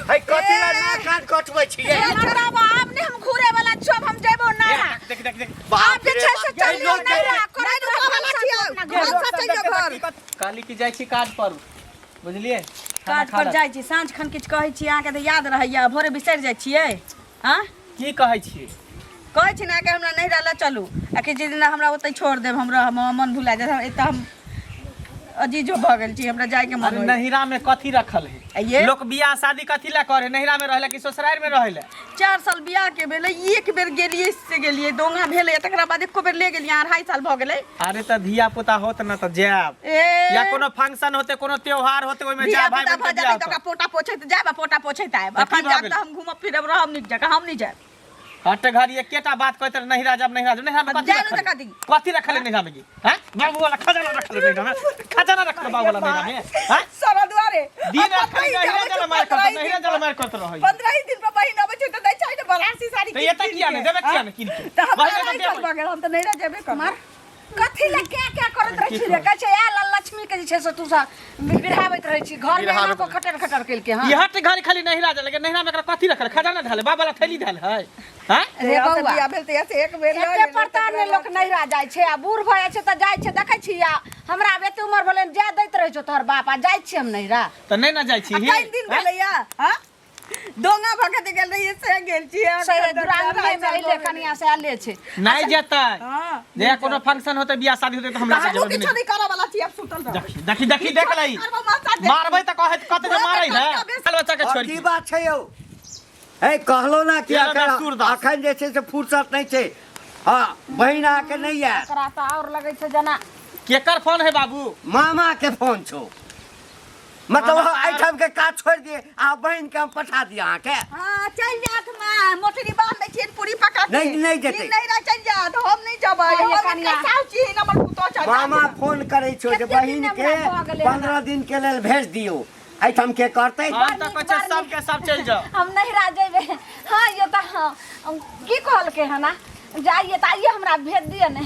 है कथिला ना कान कटबै छियै आब ने हम घूरे वाला छब हम जेबो ना देख आप जे छै से चलियो नहिरा करे घर काली की जाइ छी काज पर बुझलिए काज पर जाइ छी साँझ खन किछ कहै छी अहाँ के त याद रहैया भोरे बिसरि जाइ छियै हां की कहै छी कहै छी ना कि हमरा नहिरा ला चलू आ कि जे दिन हमरा ओतै छोड़ देब हमरा मन भुला जाय एत हम अजीजो भ गेल छी हमरा जाय के मन होय नहिरा में कथी रखल है लोग बियाह शादी कथी ला करे नहिरा में रहले कि ससुराल में रहले 4 साल बियाह के भेले एक बेर गेलिए से गेलिए दोंगा भेले तकरा बाद एको बेर ले गेलिए 2.5 साल भ गेले अरे त धिया पुता होत न त जाब या कोनो फंक्शन होते कोनो त्योहार होते ओइ में जा भाई बहन के पोटा पोछैत जाब पोटा पोछैत आब अखन जाब त हम घूम फिरब रहब नीक जगह हम नहीं जाब हट घर ये केटा बात कहते नहिरा जब नहिरा में कथी रखले नहिरा में हैं बाबू वाला खजाना रखले नहिरा में खजाना रखले बाबू वाला नहिरा में हैं सारा दुआरे दिन अखन नहिरा जल मार करत रही 15 दिन पे बहिन आबै छै त दै छै बनारसी साड़ी तो एता किया ने देबे किया ने किन के त हम त नहिरा जेबे कर कथी ला क्या करत रही छी रे कहै छै आ लक्ष्मी के जे छै से तू सा बिरहावत रही छी घर में को खटर खटर केल के हां ई हट घर खाली नहिरा जल के नहिरा में एकरा कथी रखले खजाना धाले बाबा वाला थैली धाल है हैं रे बउआ बिया भेल त ऐसे एक बेर एते प्रतार में लोक नहिरा जाय छै आ बूढ़ भए छै त जाय छै देखै छी आ हमरा बेटी उमर भेले जा दैत रहै छौ तोहर बाप आ जाय छी हम नहिरा त नै ना जाय छी 3 दिन भेलैया हां दोंगा भगत गेल रही से गेल छी से दुरांग में अइले कनिया से आले छै नै जेतै जे कोनो फंक्शन होते बियाह शादी होते त हमरा से जरूर किछ नै करे वाला छी अब सुतल देखी देख लई मारबै त कहत कत जे मारै है चल बच्चा के छोड़ की बात छै यौ है कहलो ना कि अखन जे छै से फुर्सत नहीं छै हां बहिन आके नहीं है एकरा त और लगै छै जना केकर फोन है बाबू मामा के फोन छो मतलब आइटम के काज छोड़ दिए आ बहन के हम पठा दिया आके हां चल जात मां मोटरी बांध दै छी पूरी पका के नहीं जेते नहीं रह चल जा तो हम नहीं जबै हम कैसा छी नंबर पुतो छ मामा फोन करे छो जे बहन के 15 दिन के लेल भेज दियो आइटम के करते हां त कछ सब के सब चल जाओ हम नहीं रह जेबे हां ये त की कहल के है ना जाइए त आइए हमरा भेज दिए ने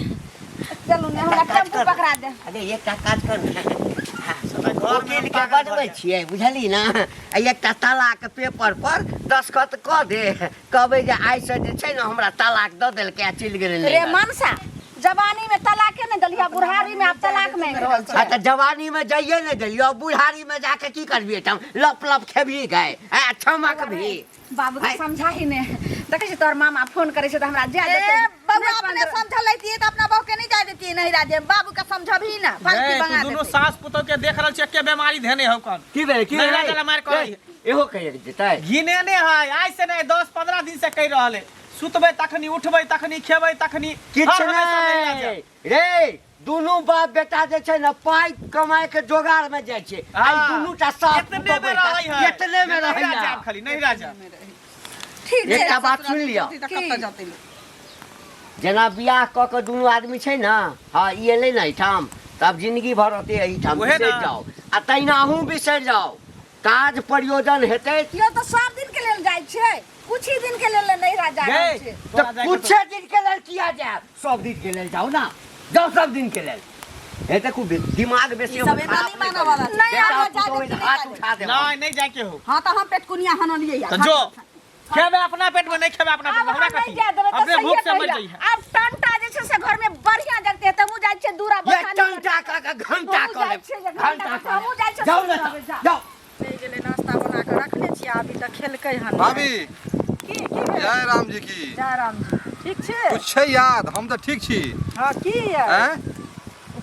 चलू ने हमरा टेम्पू पकड़ा दे अरे एक काज कर वकील के बजबै छियै बुझली ना एकटा तलाक के पेपर पर दस्तखत क दे कहबै जे आइ से जे छै ना हमरा तलाक द देल के चल गेल रे मनसा जवानी में तलाक ने दलिया बुढ़ारी में आप तलाक मांग रहल छै त जवानी में जाइए ने दलियो बुढ़ारी में जाके की करबी हम लप लप खेबी गए आ छमक भी बाबू के समझाही ने देखे छी तोर मामा फोन करे छै त हमरा जा देते बाबू अपने समझ लैतिए त अपना बहू के नहीं जा देतिए नहीं राजे बाबू के समझबी ना फालतू बंगा दे दोनों सास पुतो के देख रहल छै के बीमारी धेने हो कौन की बे की नहिरा जला मार करै एहो कह देतै गिने ने है आज से नहीं 10-15 दिन से कह रहल है सुतबै तखनी उठबै तखनी खेबै तखनी किछ नहीं रे दोनों बाप बेटा जे छै ना पाई कमाए के जोगाड़ में जाय छै आई दोनों टा साथ इतने में रहै है इतने में रहै है खाली नहीं राजा ठीक है एकटा बात सुन लियो जना बियाह क के दोनों आदमी छै ना हां ई एले नै ठाम तब जिंदगी भर होते एही ठाम बिसर जाओ आ तैना अहूं बिसर जाओ काज प्रयोजन हेतै यो त सब दिन के लेल जाय छै कुछ ही दिन के लेल नहीं रह जाय छै तो कुछ दिन के लेल किया जाय सब दिन के लेल जाओ ना जाओ सब दिन के लेल ए देखो दिमाग बेसी सब नहीं माने वाला नहीं हाथ उठा दे नहीं जाय के हो हां त हम पेटकुनिया हनलिए तो जो खेबे अपना पेट में नहीं खेबे अपना पेट में हमरा कथी अपने भूख से मर जाई है अब टंटा जे छै से घर में बढ़िया जगते है त मु जाय छै दूरा बता ये टंटा का घंटा करे घंटा मु जाय छै जाओ ना जाओ ले गेले नाश्ता बना के रखले छी अभी त खेलकै हन भाभी की जय राम जी की जय राम ठीक छै कुछ छै याद हम तो ठीक छी हां की है हैं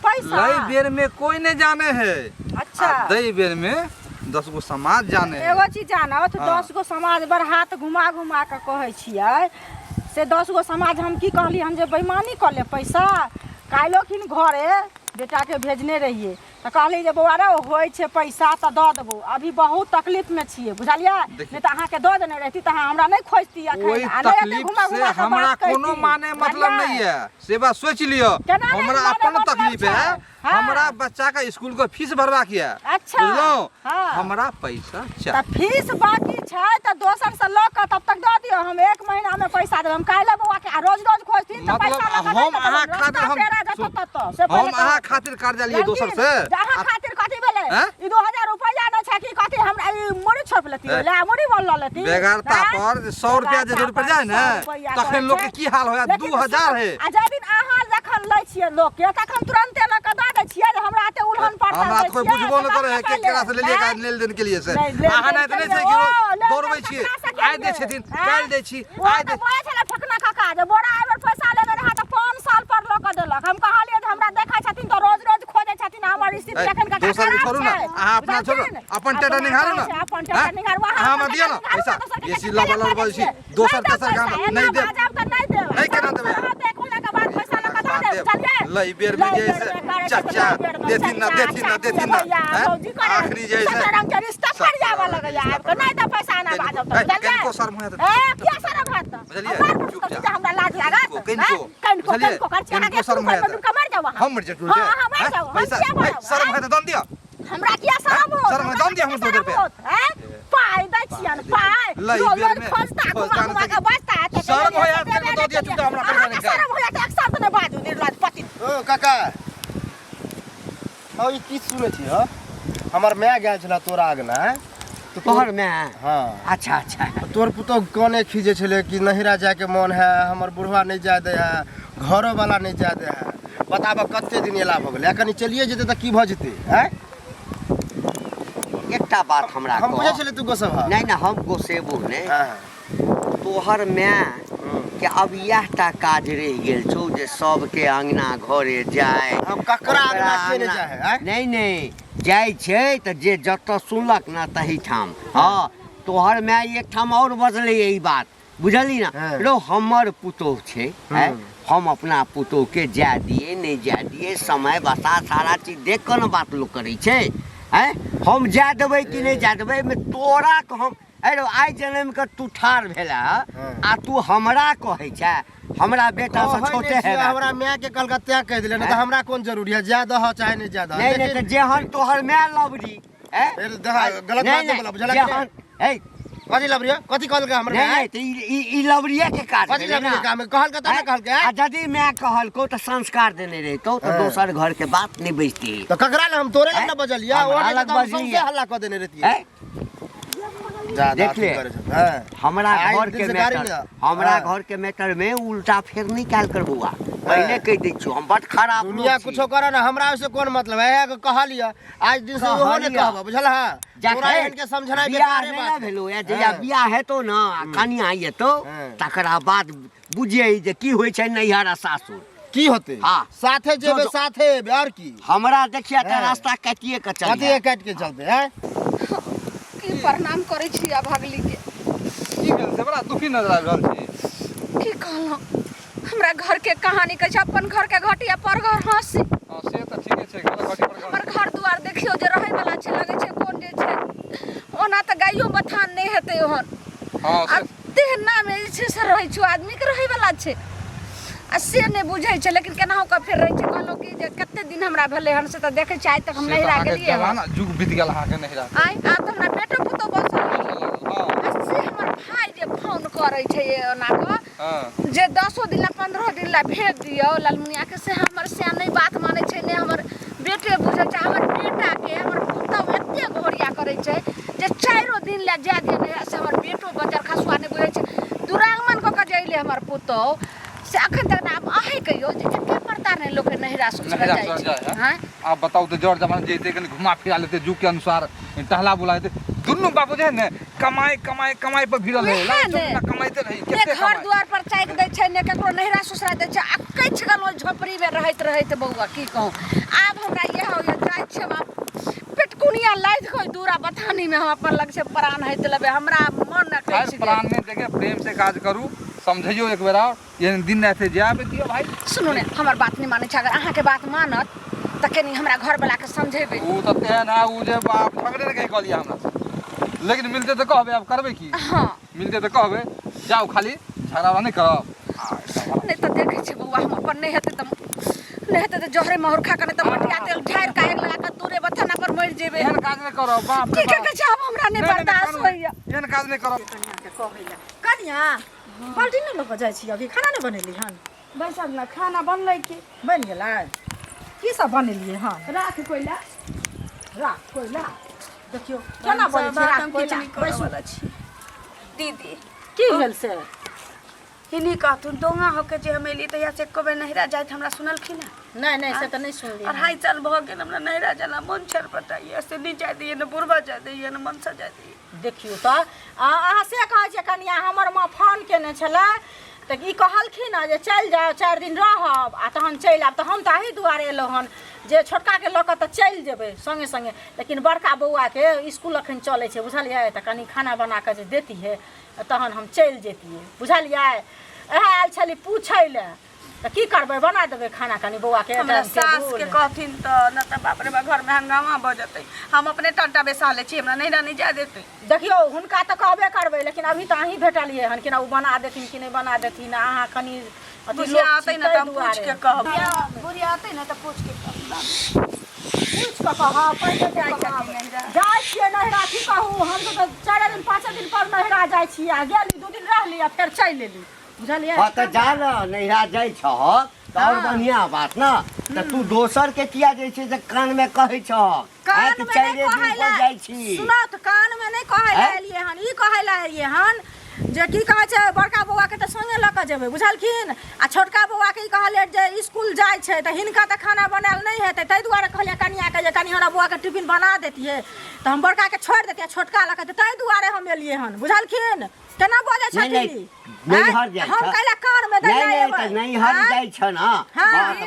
पैसा लई बेर में कोई नहीं जाने है अच्छा दई बेर में 10 गो समाज जाने है एगो चीज जानत 10 गो समाज बर हाथ घुमा घुमा के कहै छियै से 10 गो समाज हम की कहली हम जे बेईमानी क ले पैसा काइलोखिन घरे बेटा के भेजने रहिए त कहली जे बौआ रे होय छै पैसा त द देबो अभी बहुत तकलीफ में छियै बुझलियै नै त अहाँ के द देने रहती त अहाँ हमरा नै खोजती कोई तकलीफ से हमरा कोनो माने मतलब नहीं है से बात सोच लियो हमरा अपन तकलीफ है हमरा बच्चा का स्कूल को फीस भरवा के है अच्छा बुझलो हमरा पैसा चाहिए त फीस बाकी छै त दोसर से ल के तब तक द दियो हम 1 महीना में पैसा देब हम काइले बौआ के रोज रोज खोजती त पैसा हम अहाँ खातिर हम अहाँ खातिर कर्जा लिए दोसर से जहाँ खातिर कथी भेले ई 2000 रुपया न छै की कहती हमरा मोड़ी छोप लेती ले मोड़ी बोल लेती बेगारता पर 100 रुपया जे जोड़ पड़ जाए ना तखन लोग के की हाल होया 2000 है आ जे दिन आहार जखन लै छियै लोग के तखन तुरंते ल के द दै छियै जे हमरा एते उल्हन पड़ता हमरा कोई बुझबो न करे है केकरा से ले लिया लेल देन के लिए से आहा नै त नै छै कि दौड़बै छियै आइ दै छथिन काल दै छी आइ दै बोले छले फकना काका जे बोरा एबर पैसा लेने रहा त 5 साल पर लोग देलक हम कहलिए जे हमरा देखै छथिन त रोज रोज खोजे छथिन हमर स्थिति एखन का दोसर के छोड़ू ना अहाँ अपना छोड़ू अपन टेटा निहारू ना अपन टेटा निहारू अहाँ हम दिया ना पैसा बेसी लबल बोल छी दोसर तेसर काम नहीं दे नहीं केना देबै देखला के बाद पैसा लगा दे चलिए लई बेर में जैसे चाचा देथिन ना आखरी जैसे रंग के रिश्ता पड़ जावा लगे यार को नहीं त पैसा ना बाजब तो चलिए कनको शर्म होया ए क्या शर्म है त बुझलिए हमरा लाज लागत कनको कर छी आगे शर्म होया तुम मर जाओ हम मर जाऊ पैसा शर्म है त दम दियो हमरा क्या शर्म हो शर्म दम दियो हम 2 रुपया पाई दै छियन पाई रोज खोजता घुमा के बचता त शर्म होया त दो दियो तू हमरा पैसा नहीं शर्म होया त एक साथ ने बाजू दिन रात पति ओ काका हौ ई की सुनै छी ह हमर माय गेल छला तोरा आगना तो तोहर में हां अच्छा अच्छा तोर पुतो कोने खीजे छले कि नहिरा जाए के मन है हमर बुढ़वा नहीं जाए दे है घरो वाला नहीं जाए दे है बताबा कते दिन एला भ गेलै कनी चलिए जेते त की भ जेते हैं एकटा बात हमरा हम बुझे छले तू गोसब है नहीं ना हम गोसेबो ने हां तोहर में कि अब यहटा काज रह गेल छौ जे सबके अंगना घरे जाए हम ककरा अंगना के ने जाए हैं नहीं नहीं जाय छै त जे जत सुनलक ना तही ठाम हां तोहर में एक ठाम और बजले ई बात बुझली ना रो हमर पुतोह छै हम अपना पुतोह के जा दिए नहीं जा दिए समय बता सारा चीज देख के न बात लोग करे छै हैं हम जा देबै कि नहीं जा देबै में तोरा के हम अरे आई जन्म के तू ठार भेला आ तू हमरा कहै छै हमरा बेटा से छोटे है हमरा माय के कलकत्ता कह दिले न त हमरा कोन जरूरी है ज्यादा हो चाहे नहीं ज्यादा नहीं नहीं त जेहन तोहर माय लबरी हैं गलत बात बोला बुझला ए कथि लबरी कथि कहल के हमरा नहीं त ई लबरिया के काज कथि लबरी काम कहल के त ना कहल के आ यदि मैं कहल को त संस्कार देने रहतो तो दोसर घर के बात नहीं बजती तो ककरा ले हम तोरे लग न बजलिया और अलग बजलिया हल्ला क देने रहती है देख ले हमरा घर के मैटर हमरा घर के मैटर में उल्टा फेर नहीं काल कर बुआ पहले कह दै छु हम बड खराब दुनिया कुछो करे ना हमरा से कोन मतलब है कहलिया आज दिन से ओहो ने कहबा बुझल है तोरा इनके समझना बेकार बात भेलो या जया बियाह हेतो ना कनिया आइतो तकरा बाद बुझिए जे की होय छै नैहर सासुर की होते हां साथे जेबे साथे और की हमरा देखिया त रास्ता काटिए के चल काटिए काट के चलते हैं की प्रणाम करै छी आ भागली के की भेल से बड़ा दुखी नजर आबि रहल छी की कहलौ हमरा घर के कहानी कहै छै अपन घर के घटिया पर घर हंसी हां से त ठीके छै घर घटी पर हमर घर दुआर देखियो जे रहै वाला छै लगै छै कोन जे छै ओना त गाइयो बथान नहीं हेतै ओहन हां आ देहना में जे छै से रहै छै आदमी के रहै वाला छै आ से नहीं बुझै छै लेकिन केनाहु का फेर रहै छै कहलो कि जे कते दिन हमरा भेलै हन से त देखै छै आइ तक हम नहीं रह गेलियै ना जुग बीत गेल अहाँ के नहीं रह आइ आ त हमरा बेटो पुतो बसल हां से हमर भाई जे फोन करै छै ओना को हां जे 10 दिन ला 15 दिन ला भेज दियो लालमुनिया के से हमर से नहीं बात मानै छै ने हमर बेटे बुझै छै हमर बेटा के हमर पुतो एते घोड़िया करै छै जे 4 दिन ला जा दे ने से हमर बेटो बजर खसुआ नहीं बुझै छै दुरागमन को के जइले हमर पुतो से अखन तक ना आही कहियो जे के पड़ता नहीं लोग नहिरा सोच जाय छै हां आप बताओ तो जोर जमाना जेते कनी घुमा फिरा लेते जुग के अनुसार टहला बुलाते दुन्नु बाबू जे ने कमाई पर भिड़ल है ना कमाइते रही केते घर द्वार पर चाइक दै छै ने केकरो नहिरा ससुरा दै छै अकै छगल ओ झोपड़ी में रहैत बौआ की कहूं आब हमरा ये हो या जाय छै पेटकुनिया लाइद कोई दूरा बथानी में हम अपन लग से प्राण है त लबे हमरा मन न कहै छै प्राण ने देखे प्रेम से काज करू समझियो एक बेर और ये दिन ऐसे जाबे दियो भाई सुनो ने हमर बात नहीं माने छै अगर अहाँ के बात मानत त कनी हमरा घर वाला के समझेबे ऊ त ते ना ऊ जे बाप झगड़े के कहलिया हमरा लेकिन मिलते त कहबे अब करबे की हां मिलते त कहबे जाओ खाली झगड़ा नहीं करब नहीं त देखे छै बौआ हम अपन नहीं हेते त जहरे महर खा के त मटिया तेल ढार का एक लगा के दूरे बथाना पर मर जेबे एहन काज नहीं करब बाप की के छै अब हमरा नहीं बर्दाश्त होइया एहन काज नहीं करब कनिया बाल्टी नहीं लेके जाइ छी अभी खाना नहीं बनेली हन बरसात में खाना बनलै की बन गेलै की सब बनेलिए हन राख कोइला राख कोइला देखियो केना बोलै छै रात कोई वाला छी दीदी की भेल से हिनी कहतुन दोंगा होके जे हम एली तहिया से एको बेर नहिरा जाइत हमरा सुनलखिन नहीं से तो नहीं सुनली 2.5 साल भ गेल हमरा नहिरा जाना मन छरपटाइए ऐसे नहीं जाय दिए न बुढ़वा जाय दिए न मनसा जाय दिए देखियो तो अहाँ से कहै छै कनिया हमर माँ फोन केने छलै तऽ ई कहलखिन जे चलि जाओ 4 दिन रहब आ तहन चलि आब तऽ हम तऽ एही दुआरे एलहुँ हन जे छोटका के लऽ कऽ तऽ चलि जेबै संगे संगे लेकिन बड़का बौआ के स्कूल अखन चलै छै बुझलियै तऽ कनि खाना बना कऽ जे देतियै तहन हम चलि जेतियै बुझलियै एहे आयल छली पूछै लए तऽ की करबै बना देबै खाना कनि बौआ के हमरा सास के कहथिन तऽ न तऽ बाप रे बा घर में हंगामा भ जतै हम अपने टंटा बेसा ले छी हमरा नहिरा नहीं जाय देतै देखियो हुनका तऽ कहबे करबै लेकिन अभी तऽ अहीं भेटलियै हन कि ना ओ बना देथिन कि नहीं बना देथिन अहाँ कनि बुढ़िया आतै न तऽ पूछ के कहब बुढ़िया आतै न तऽ पूछ के कहब पहिले जाइ छियै नहिरा की कहू हम तऽ 4 दिन 5 दिन पर नहिरा जाइ छियै आ गेली 2 दिन रहली आ फेर चलि एली बुझलियै हाँ तो जा न नैहरा जाइ छ तो और बढ़िया बात ना तो तू दोसर के किया जाइ छै जे कान में कहै छ कान कि में चाइरे नहीं दिन कहै पर जाइ छी सुनो तो कान में नहीं कहै ले एलियै हन ई कहै ले एलियै हन जे की कहै छै बड़का बौआ के तऽ संगे लऽ कऽ जेबै बुझलखिन आ छोटका बौआ के ई कहलियै जे स्कूल जाइ छै तऽ हिनका तऽ खाना बनायल नहीं हेतै ताहि दुआरे कहलियै कनिया के जे कनि हमरा बौआ के टिफिन बना देतियै तऽ हम बड़का के छोड़ि देतियै छोटका लऽ कऽ ताहि दुआरे हम एलियै हन बुझलखिन केना बोलै छथिन नहीं हर जाइ हम कहला कान में दे नहीं नहीं हर जाइ छ ना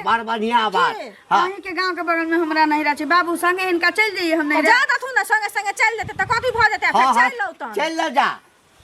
बड़ बढ़िया बात हां अहीं के गांव के बगल में हमरा नहिरा छै बाबू संगे हिनका चल जाइए हम नहिरा जा दथुन ना संगे संगे चल लेते तऽ कथी भ जेतै फेर चल लौ त चल ले जा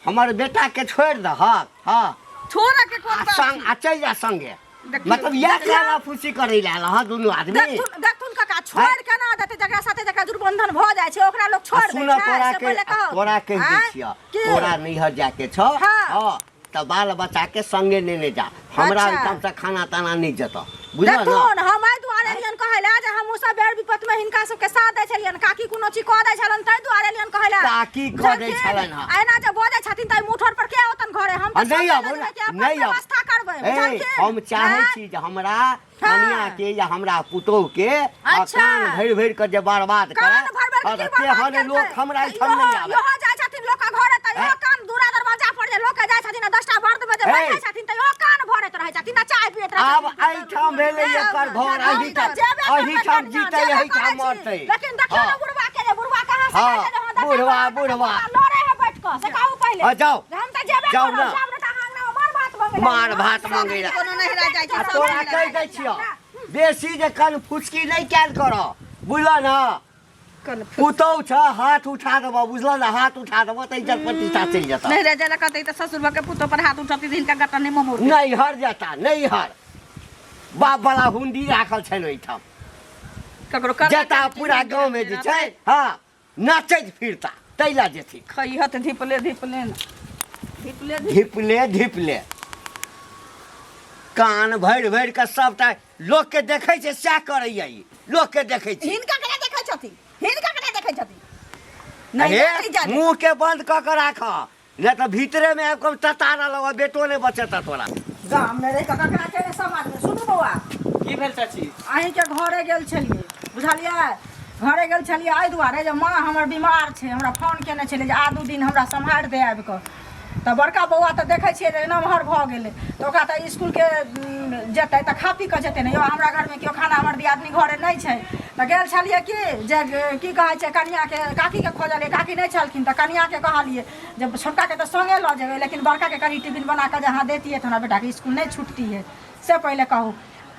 हमर बेटा के छोड़ द हां छोरा के कोन बात संग आ चल जा संगे मतलब या काला फुसी करै ला हां दुनु आदमी देखथुन काका छोड़ के ना देते जकरा साथे जकरा दुर्बंधन भ जाइ छै ओकरा लोग छोड़ दै छै से पहिले कहो तोरा कहि दै छियै तोरा नैहर जाके छ हां त बाल बच्चा के संगे लेने जा हमरा एकदम से खाना ताना नहीं जतो बुझल ना देखथुन हम आई दुआरे लियन कहला जे हम सब बेर विपत में हिनका सब के साथ दै छलियन काकी कोनो चीज कह दै छलन तै दुआरे लियन कहला काकी कह दै छलन हां एना जे बोलै छथिन तै मुठर पर के ओतन घरे हम त नहीं आबो नहीं व्यवस्था करबै बुझलखिन हम चाहै छी जे हमरा कनिया के या हमरा पुतोह के कान भरि भरि के जे बर्बाद करे ते हने लोग हमरा ठन नहीं आवे यो जाइ छथिन लोक के घरे त यो कान दूरा दरवाजा पर जे लोक जाइ छथिन 10टा बर्द में जे बैठै छथिन त यो कान भरैत रहै छथिन चाय पियत रहै अब आई ठाम भेले एकर घर अही ठाम जीते यही ठाम मरतै लेकिन देखियो ना बुढ़वा के बुढ़वा कहां से हां बुढ़वा लड़े है बैठ के से कहू पहिले जाओ हम त जेबे जाओ करब जाब त हां मार भात मांगे ला कोनो नहिरा जाइ छै तोरा कहि दै छियो बेसी जे कन फुसकी नहीं कैल करो बुझल ना पुतौ छ हाथ उठा देबो बुझल ना हाथ उठा देबो त इज्जत प्रतिष्ठा चल जाता नहिरा जाला कहतै त ससुर के पुतो पर हाथ उठती दिन का गट्टा नहीं मोमोर नहीं हर जाता नहीं हर बाप वाला हुंडी राखल छै ओइ ठाम ककरो कर जता पूरा गांव में जे छै हां नाचैत फिरता तैला जेथि खइहत धिपले धिपले कान भरि भरि के सबटा लोग के देखै छै सएह करैया ई लोग के देखै छै हिनका के देखै छथिन नहीं मुंह के बंद क के राख नहीं तो भीतरे में आपको ततारा लगा बेटो नहीं बचता तोरा गाम में रे ककरा के समाज में सुनु बौआ की भेल चाची अहीं के घरे गेल छलिए बुझलिए घरे गेल छलिए आई दुआरे जे माँ हमर बीमार छै हमरा फोन केने छले जे आ 2 दिन हमरा संभार दे आबि के तऽ बड़का बौआ तऽ देखै छियै जे नमहर भऽ गेलै तऽ ओकरा तऽ स्कूल के जेतै तऽ खा पी कऽ जेतै ने यौ हमरा घर में केओ खाना हमर दियादनी घरे नहीं छै तऽ गेल छलिए कि जे की कहै छै कनिया के काकी के खोजलिए काकी नहीं छलखिन तऽ कनिया के कहलिए जे छोटका के तऽ संगे लऽ जेबै लेकिन बड़का के कनि टिफिन बना के जहाँ देतियै तऽ हमरा बेटा के स्कूल नहीं छुटती है से पहिले कहू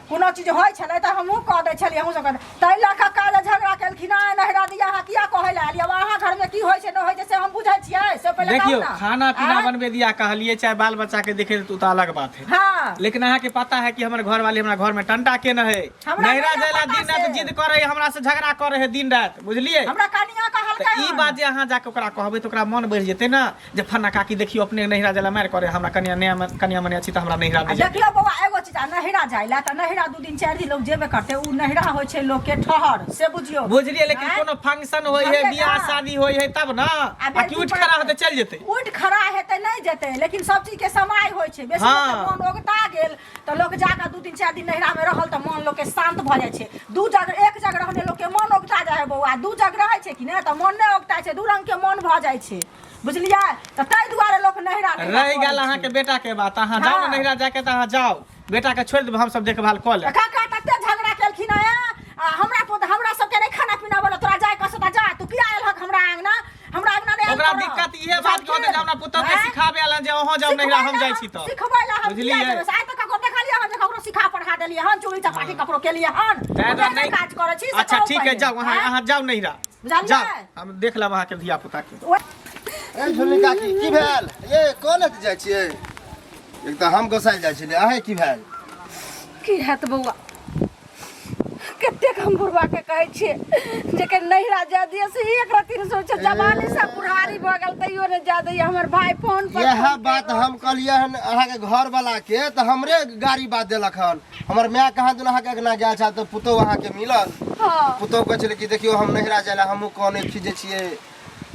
कोनो चीज होय छलै तऽ हमहूँ कह दै छलियै हमहूँ सब ताहि लऽ कऽ काज झगड़ा केलखिन नहिरा दिया अहाँ किया कहै लए आलिए अहाँ घर में की होय छै नहि होय छै से हम बुझै छियै से पहिले देखियो खाना पीना बनबे दिया कहलिए चाहे बाल बच्चा के देखे तो अलग बात है हाँ लेकिन अहाँ के पता है कि हमर घर वाली हमरा घर में टंटा के न है नहिरा जाला दिन रात जिद करे हमरा से झगड़ा करे है दिन रात बुझलिए हमरा कनिया कहलकै ई बात जे अहाँ जाके ओकरा कहबै तो ओकरा मन बढ़ जेतै ना जे फन्ना काकी देखियो अपने नहिरा जाला मार करे हमरा कनिया मने अछि त हमरा नहिरा दे देखियो बौआ एगो चीज नहिरा जाइला त नहिरा 2 दिन 4 दिन लोग जेबे करते उ नहिरा होय छै लोग के ठहर से बुझियो बुझलिए लेकिन कोनो फंक्शन होय है बियाह शादी होय है तब ना आ कि उठ खड़ा होते चल जेतै उठ खड़ा हेतै नहीं जेतै लेकिन सब चीज के समय होय छै बेसी मन ओगता गेल त लोग जाका 2 दिन 4 दिन नहिरा में रहल त मन लोग के शांत भ जाय छै 2 जगह एक जगह रहने लोग के मन ओगता जाय है बौआ 2 जगह रहै छै कि ने त मन मन नहीं ओकता छै, दू रंग के मन भ जाइ छै, बुझलियै? त तै दुआरे लोक नहिरा रह गेल अहाँ के बेटा के बात, अहाँ जाओ ना नहिरा जाके, त अहाँ जाओ, बेटा के छोड़ देब, हम सब देखभाल क ले। काका तते झगड़ा केलखिन है, हमरा सबके नहीं खाना पीना बोला, तोरा जाय कसता जा, तू किया आयल हक हमरा आंगना रे? ओकरा दिक्कत इहे बात कहते जे हमरा पुत्र के सिखाबे आलन जे ओहो जाओ नहिरा हम जाइ छी त सिखबै ला हम बुझलियै? आइ तक ककरो देखलियै हम जे ककरो सिखा पढ़ा देलियै हन, चोरी चपाटी ककरो केलियै हन, नहीं काज करै छी। अच्छा ठीक है, जाओ अहाँ जाओ नहिरा, जाओ हम देख लेब अहाँ के धिया पुता के। ए झुल्ली काकी की भेल? ये कोन लत जाइ छियै? एक त हम गोसाई जाइ छलियै, अहे की भेल? की हैत बौआ, कतेक हम बुढ़वा के कहै छियै जेकर नहिरा जा दिए से एक रत्ती न सोचे, जवानी से बुढ़ारी भ गेल तैयो ने जा दैया। हमर भाई फोन पर यह बात हम कहलियै हन अहाँ के घर वाला के, त हमरे गाड़ी बात देलक हन। हमर माय कहाँ दुन अहाँ के अगना गेल छ त पुतो अहाँ के मिलल, हाँ पुतो कहै छलै कि देखियो हम नहिरा जायला हमहू कोने खिजे छियै,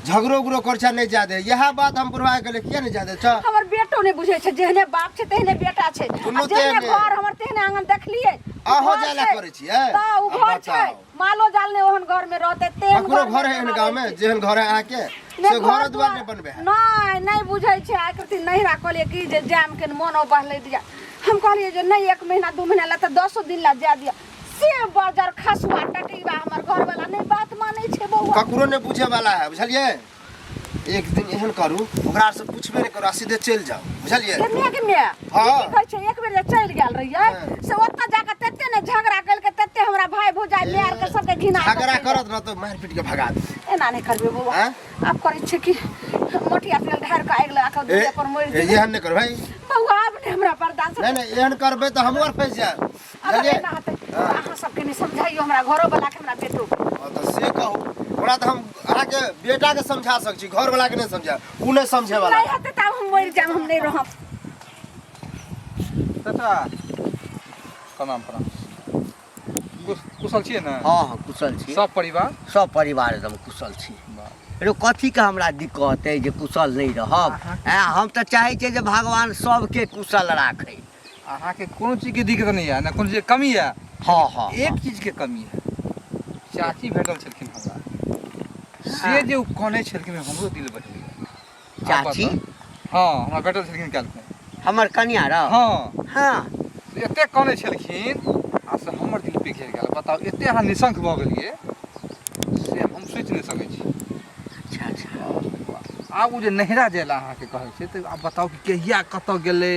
झगड़ो उगड़ो कर छ नहीं जा दे। यह बात हम बुढ़वा के किया नहीं जा दे छ? हमर बेटो ने बुझै छै, जेहने बाप छै तेहने बेटा छै, दुनू जेहने तेहने। घर हमर तेहने आंगन देखलियै, अहो जायला करे छियै? त उ घर छै, मालो जाल ने ओहन घर में रहते, तेहन ककरो घर है गांव में जेहन घर है आके से घर द्वार नहीं बनबे है। नहीं बुझै छै। आकृति नहिरा कहलिए कि जे जाम के मन बहले दिया, हम कहलिए जे नहीं 1 महीना 2 महीना ला त 10 दिन ला जा दिया, से बाजार खसुआ टटीबा हमर घर वाला नहीं बात मानै छै बौआ। ककरो नहीं पूछे वाला है, बुझलिए? एक दिन एहन करू ओकरा से पूछबे नहीं करू, सीधे चल जाओ, बुझलिए? के हाँ। कहै छै एक बेर जे चल गेल रहियै से ओत्ता जाके तत्ते ने झगड़ा कल के तत्ते हमरा भाई भौजाई लेर के सबके घिना झगड़ा करत न तो मार पीट के भगा दे। एना नहीं करबे बौआ, हैं? आप करै छै कि मोटिया तेल ढार के आगि लगा के दूध पर मोड़ दे एहन नहीं कर भाई। बौआ अब ने हमरा बर्दाश्त नहीं नहीं एहन करबे तो हम और फंस जाए, अब बुझलिए? एना होतै। अहाँ सबके नहीं समझाइयो हमरा घरो वाला के हमरा बेटो तो से कहू ओकरा तो हम अहाँ के बेटा के समझा सक छी, घर वाला के नहीं समझा, उ नहीं समझे वाला। नहीं होतै त हम मर जाम, हम नहीं रहब। चाचा प्रणाम प्रणाम, कुशल छियै ने? हाँ कुशल छी, सब परिवार? सब परिवार एकदम कुशल छी। अरे कथी के हमरा दिक्कत है जे कुशल नहीं रहब? हम तो चाहे छियै जे भगवान सबके कुशल राखे। अहाँ के कोनो चीज के दिक्कत नहीं है, ना कोनो चीज के कमी है? हाँ हाँ एक चीज के कमी है, चाची भेटल छलखिन हमरा, से जे उ कने छलखिन हमरो दिल बहल गेल। चाची? हाँ हमरा भेटल छलखिन काल में, हमर कन्या रह? हाँ हाँ एते कने छलखिन आ से हमर दिल पिघल गेल। बताओ एते अहाँ निशंक भ गेलिए से हम सोच नहीं सकै छी। अच्छा अच्छा आब उ जे नहिरा जायला अहाँ के कहै छै, त आब बताओ कि कहिया कतऽ गेलै,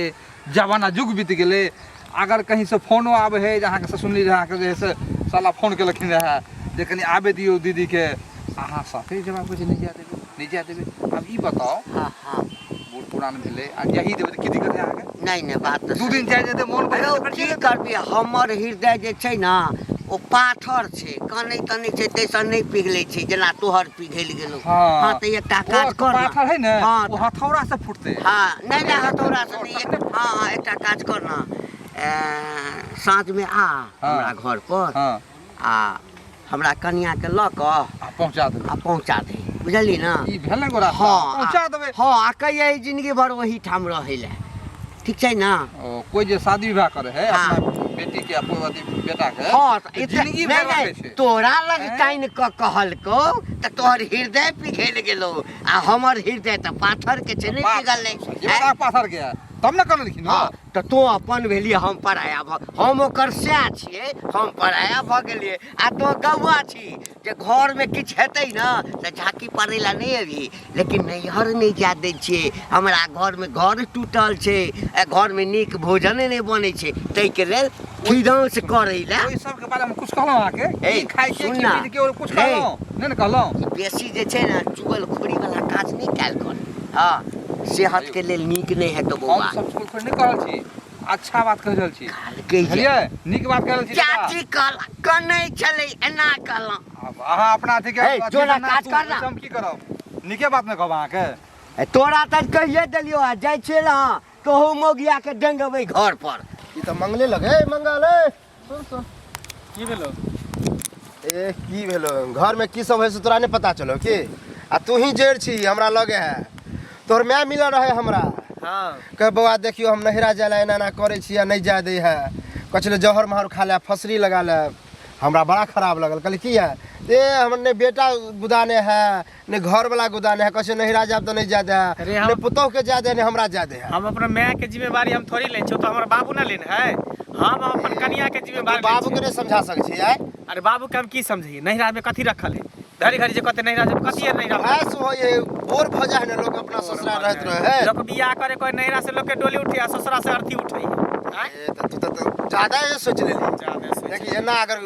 जमाना जुग बीत गेलै। अगर कहीं से फोनो आबे है, अहाँ के सुनली रहे, अहाँ के जे से साला फोन केलखिन रहे जे कनी आबे दियौ दीदी के, अहाँ साथे जवाब छै नहीं जा देबे नहीं जा देबे। अब ई बताओ हाँ हाँ बूढ़ पुरान भेलै आ यही देबे त की दिक्कत है अहाँ के? नहीं बात तो 2 दिन जाय जेते मोन अरे की करबी, हमर हृदय जे छै ना ओ पाथर छै, कनै तनै छै तैसन नहीं पिघले छै जेना तोहर पिघल गेलो। हाँ। हाँ तो एकटा काज कर ना। पाथर है ना, हाँ वो हथौड़ा से फुटते। हाँ नहीं हथौड़ा से नहीं, हाँ हाँ एकटा काज कर ना, साँझ में आ हमरा घर पर हाँ आ हमरा कन्या के ल क आ पहुंचा देबे। आ पहुँचा दे, बुझली ना? ई भेल ने गोरा हाँ पहुंचा देबे। हाँ आ कहिए जिंदगी भर वही ठाम रहे ले, ठीक छै ना? ओ कोई जे शादी विवाह करे है हाँ। अपना बेटी के अपन अथी बेटा के, हाँ तो जिंदगी भर रखे छै। तोरा लग हैं? काइन क कहलको त तोहर हृदय पिघल गेलो आ हमर हृदय त पाथर के छै, नहीं पिघललै। ये बड़ा पाथर के है, तब न कर लिखिन। हाँ तो तू अपन भेलिए, हम पराया हम ओकर सैह छियै, हम पराया भ गेलिए आ तो गौआ छी जे घर में किछ हेतै ना त झाँकी पड़ै ला नहीं अभी, लेकिन नैहर नहीं जा दै छियै। हमरा घर में घर टूटल छै, घर में नीक भोजन नहीं बनै छै, तै के लेल विधांस करै ला। ओइ सब के बारे में कुछ कहलौ आके? ए, ई खाइ छै सुन कि ना। पीज के और कुछ कहलौ? नहीं न कहलौ? बेसी जे छै ना चुगल खोरी वाला काज नहीं कैल कर। हाँ सेहत के लेल नीक नहीं है तो हम बौआ। सब कुछ नहीं कहल छी, अच्छा बात कह रहल छी, कहिए बुझलिए? नीक बात कह रहल छी। चाची कहला कनै छलै एना कहला। अब अहाँ अपना अथी के ए, जो ना काज कर ना। हम की करब? नीके बात न कहब अहाँ के। तोरा त कहिए देलियो आ जाइ छै ना तोहू मोगिया के डंगबै घर पर। ई त मंगले लगे मंगल ए सुन सुन की भेलो? ए की भेलो, घर में की सब है से तोरा नहीं पता चलो की? आ तू ही जेड़ छी हमरा लगे है, तोहर माय मिलल रहे हमरा। हाँ कह बौआ देखियो हम नहिरा जाय ला एना एना करे छी, नहीं जाय दे है, कचले जहर महर खा ले, फसरी लगा ले। हमरा बड़ा खराब लगल, कहली की है ते हमने बेटा गुदाने है ने घर वाला गुदाने है कैसे नहीं राजा तो नहीं जाते अरे है हम- ने पुतोह के जाते ने हमरा जाते है हम अपना माय के जिम्मेवारी हम थोड़ी ले छो तो हमर बाबू ना लेन है हम अपन कनिया के जिम्मेवारी बाबू के नहीं समझा सक छी आय अरे बाबू के हम की समझिए नहिरा में कथी रखल है घड़ी घड़ी जे कहते नहिरा में कथी है नहिरा में ऐस हो ये बोर भजा है ना लोग अपना ससुराल रहत रहे है लोग बियाह करे कोई नहिरा से लोग के डोली उठे ससुरा से अर्थी उठे ए, तो ज्यादा ये सोच लेली देखिए ना अगर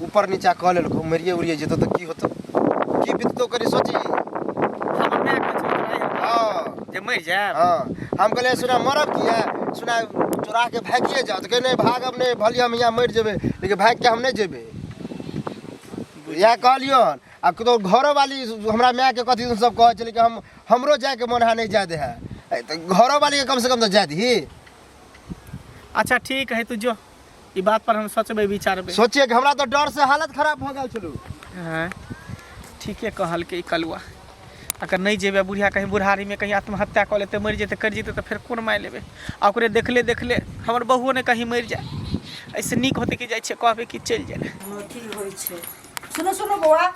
ऊपर नीचा कह ले मरिए उड़िए जेतो तो की होतो की बीततो करी सोची हमर माय के छोड़ हां जे मर जाए हाँ हम कहले सुना मरब किया सुना चोरा के भागिए जाओ तो नहीं भागब नहीं भलिया हम यहाँ मर जेबे लेकिन भाग के हम नहीं जेबे यह कहलियो आ तो घरों वाली हमरा माय के कथी सब कहे चले कि हमरो जाए के मन है नहीं जादे है तो घरों वाली के कम से कम तो जा दी अच्छा ठीक है तू जो ई बात पर हम सोचबे विचारबे सोचिए कि हमरा तो डर से हालत खराब हो गल चलू हाँ ठीक है कहल के ई कलुआ अगर नहीं जेबे बुढ़िया कहीं बुढ़ारी में कहीं आत्महत्या कर लेते मर जेते कर जेते तो फिर कौन माय लेबे आ ओकरे देखले देखले हमर बहुओ ने कहीं मर जाए ऐसे नीक होते कि जाय छे कहबे कि चल जाए ठीक होइ छै सुनो सुनो बौआ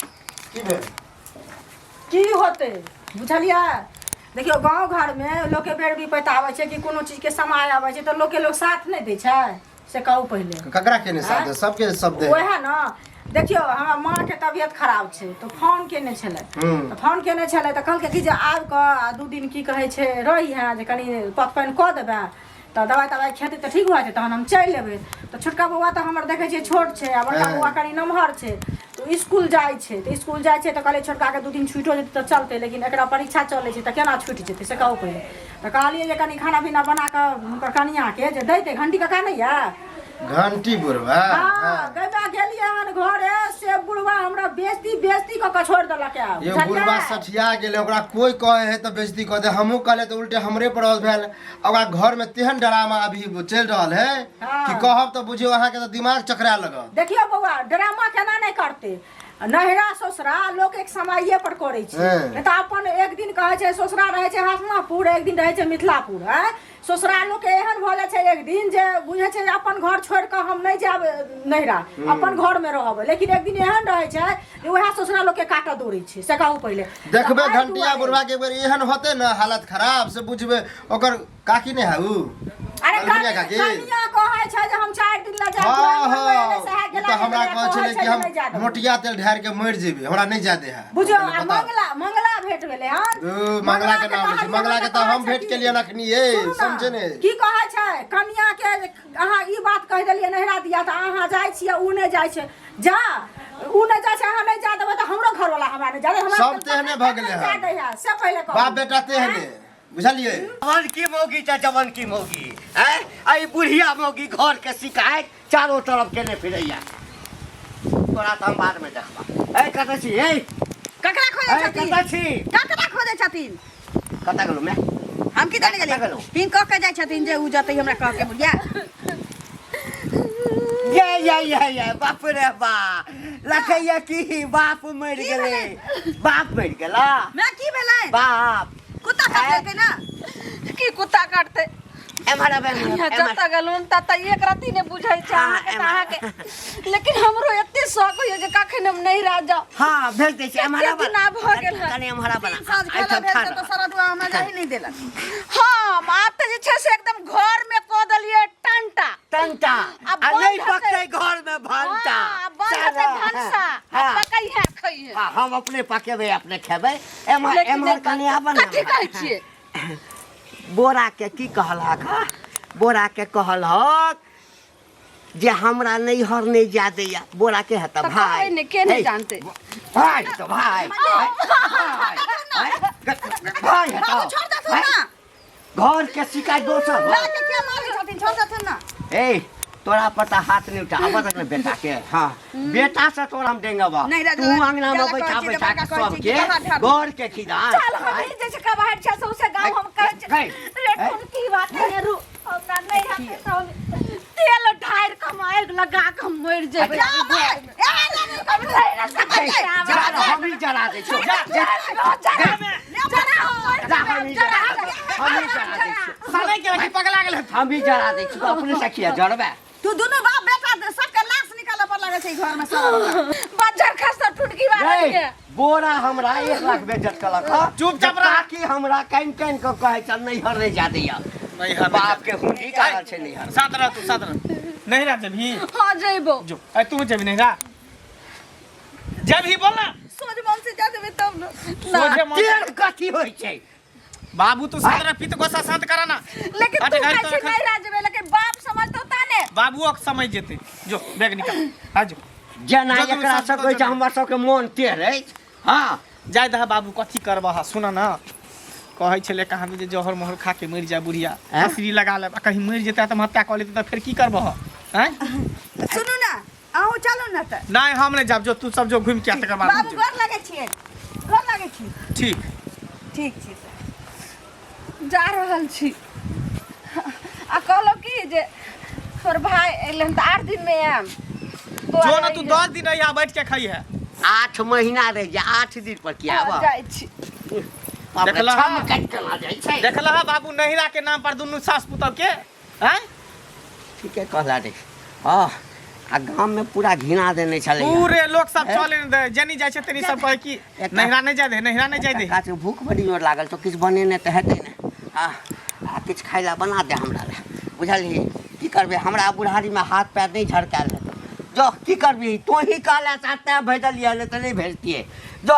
की भेल की होते बुझलियै देखियो गांव घर में लोग के बेर भी पता आवे छै कि कोनो चीज के समय आवे छै तो लोग के लोग साथ नहीं दै छै से कहू पहले ककरा के ने साथ सबके सब दे ओहे ना देखियो हमरा माँ के तबियत खराब छै तो फोन केने छलै तो फोन केने छलै तो कहलकै कि जे आबि कऽ 2 दिन की कहै छै रही है जे कनी पत पानि कऽ देबै तो दवाई तवाई खेतै तो ठीक भऽ जेतै तहन हम चलि एबै तो छोटका बौआ तो हमर देखै छियै छोट छै आ बड़का बौआ कनी नमहर छै तो स्कूल जाइ छै तो स्कूल जाइ छै तो कहलियै छोटका के 2 दिन छुटियो जेतै तो चलतै लेकिन एकरा परीक्षा चलै छै तो केना छुटि जेतै से कहू पहिले तो कहलियै जे कनी खाना पीना बना कऽ हुनकर कनिया के जे दैतै घंटी कका नहि यऽ घंटी बुढ़वा हाँ गैबा गेलियै हन घरे से बुढ़वा हमरा बेइज्जती क के छोड़ देलक है ये बुढ़वा सठिया गेले ओकरा कोई कहे है तो बेइज्जती कर दे हमहू कहले तो उल्टे हमरे पर भेल ओकरा घर में तेहन ड्रामा अभी चल रहल है कि कहब तो बुझियो अहाँ के तो दिमाग चकरा लगा देखियो बौआ ड्रामा केना नहीं करते नहिरा ससुरा लोग एक समये पर करे छै नहीं तो अपन एक दिन कहे छै ससुरा रहे छै हसनापुर एक दिन रहे छै मिथिलापुर है ससुरा लोग के एहन भ जाय छै एक दिन जे बुझे छै अपन घर छोड़ के हम नहीं जाब नहिरा अपन घर में रहब लेकिन एक दिन एहन रहे छै जे वह ससुरा लोग के काट दौड़े छै से कहू पहिले देखबे घंटिया बुढ़वा के एक बार एहन होते ना हालत खराब से बुझबे ओकर काकी नहीं है उ अरे अलमुनिया काकी कनिया कहै छै जे हम 4 दिन ला जाब हां हां तो हमरा कहै छले कि हम मोटिया तेल ढार के मर जेबे हमरा नहीं जादे है बुझो मंगला भेट गेले हन मंगला के नाम छै मंगला के तो हम भेट के लिए रखनी है समझे ने की कहै छै कनिया के अहाँ ई बात कह देलिए नहिरा दिया त अहाँ जाय छियै उ नहीं जाय छै जा उ नहीं जाय छै अहाँ नहीं जा देबै त हमरो घर वाला हमरा नहीं जा दे हमरा सब तेहने भ गेले है से पहले कह बाप बेटा तेहने बुझलिए जवन की मौगी त जवन की मौगी हैं आई बुढ़िया मौगी घर के शिकायत चारों तरफ केने फिरैया तोरा त हम बाद में देखबा ए कतऽ छी ए ककरा खोजे छथिन कतऽ छी ककरा खोजे छथिन कतऽ गेलौ मैं हम की जाने कतऽ गेलियै गेलौ? हिन कह के जाइ छथिन जे उ जतै हमरा कह के बुझिया ये बाप रे बा लखैया की बाप मर गेलै बाप मर गेला मैं की भेलै बाप कुत्ता काट लेतै ना की कुत्ता काटतै एमहर जता गलुन तता एक राती ने बुझाई छै अहाँ के लेकिन हमरो एते शौक होय जे कखन हम नहीं रह जाओ हां भेज दै छी एमहर दिन आब भ गेल है कने एमहर बना साँझ खेला भेल तऽ सारा दुआ हमरा जाहि नहीं देलक हम आप त जे छै से एकदम घर में क देलिए टंटा टंटा अब आ बंद नहीं हेतै। पकते घर में भंटा बंद हेतै भनसा हाँ। पकई है खई है हाँ, हम अपने पकेबे अपने खेबे एमहर एमहर कने आबन कथि कहै छियै बोरा के की कहलक बोरा के कहलक जे हमरा नैहर नहीं जा दैया बोरा के हता भाई ने के नहीं जानते भाई तो भाई भाई हटाओ छोड़ दथुन ना घर के शिकायत दोसर ना के क्या मारे छथिन छोड़ दथुन ना ए तोरा पता हाथ नहीं उठा अब तक बेटा के हाँ बेटा से तोरा हम देंगे बा नहीं रे, तू अंगना में बैठा कहै छी, बैठा कहै सब छी, के कहाँ ठाड़? घर के खिदान चल हम जैसे का बाहर छ सौसे गांव हम कहै छै गई। रे कौन की बात है रू हमरा नहीं हाथे तो तेल ढार कमाए लगा के हम मर जेबै हम नहीं रह सकते जा हम ही जला दे छो जा जा हम ही जला दे छो साले के रखी पगला गेल हम ही जला दे छो अपने सखिया जड़बे तू दोनों बाप बेटा सबके लाश निकाल पर लगे छै घर में सारा बज्जर खस्ता टुटकी वाला के बोरा हमरा 1 लाख बेइज्जत कलक ह चुपचाप रह। कि हमरा काइन काइन के कहे चल नहीं हर रे जा दैया नहीं हर बाप के हुंडी काल छै नहीं हर साथ रह तू साथ रह नहीं रह जब ही हां जइबो जो अरे तू जब नहीं रह जब ही बोल ना सोच मन से जा देबे तब न सोचे मन तेर कथी होय छै बाबू तू साथ रह पित गोसा शांत करा ना लेकिन हटे तू गाड़ी कहै तो छी रखा। नहीं राजबे लेकिन बाप समझतो ताने बाबू समझ जेते जो बैग निकाल आ जो जेना जो तुम एकरा सब सब तो कहै छै जो। हमर सबके मोन टेढ़ अछि हां जाय दहा बाबू कथी करबह सुन ना कहै छले कहानी जे जहर मोहर खा के मर जा बुढ़िया हैं? हसरी लगा ले कहीं मर जेता त हत्या कर लेते त फिर की करबह हैं सुनू ना आहू चलू ना त नहीं हम नहीं जाब जो तू सब जो घूम के तकर बाद बाबू घर लगे छिए घर लगे छी ठीक ठीक छी जा रहल छी आ कहलो की जे तोर भाई एलन त 8 दिन में आम जो ना तू 10 दिन यहाँ बैठ के खाई है 8 महीना रह जा 8 दिन पर की आबा जाय छी देखला देखला हम कट केना जाइ छै देखला हा बाबू नहिरा के नाम पर दुनू सास पुतब के हैं ठीके कहला रे हां आ गांव में पूरा घिना देने छले पूरे लोग सब चले न दे जनी जाय छै तनी सब कहे की नहिरा नहीं जाय दे नहिरा नहीं जाय दे काच भूख बड़ी जोर लागल तो किछ बनेने त हेतै ने आ किछ खाइला बना दे हमरा रे बुझलही की करबे हमरा बुढ़ारी में हाथ पैर नहीं झड़काल हेतौ जो की करबी तो ही कहला चाहता भेजलिए ले त नहीं भेजतिए जो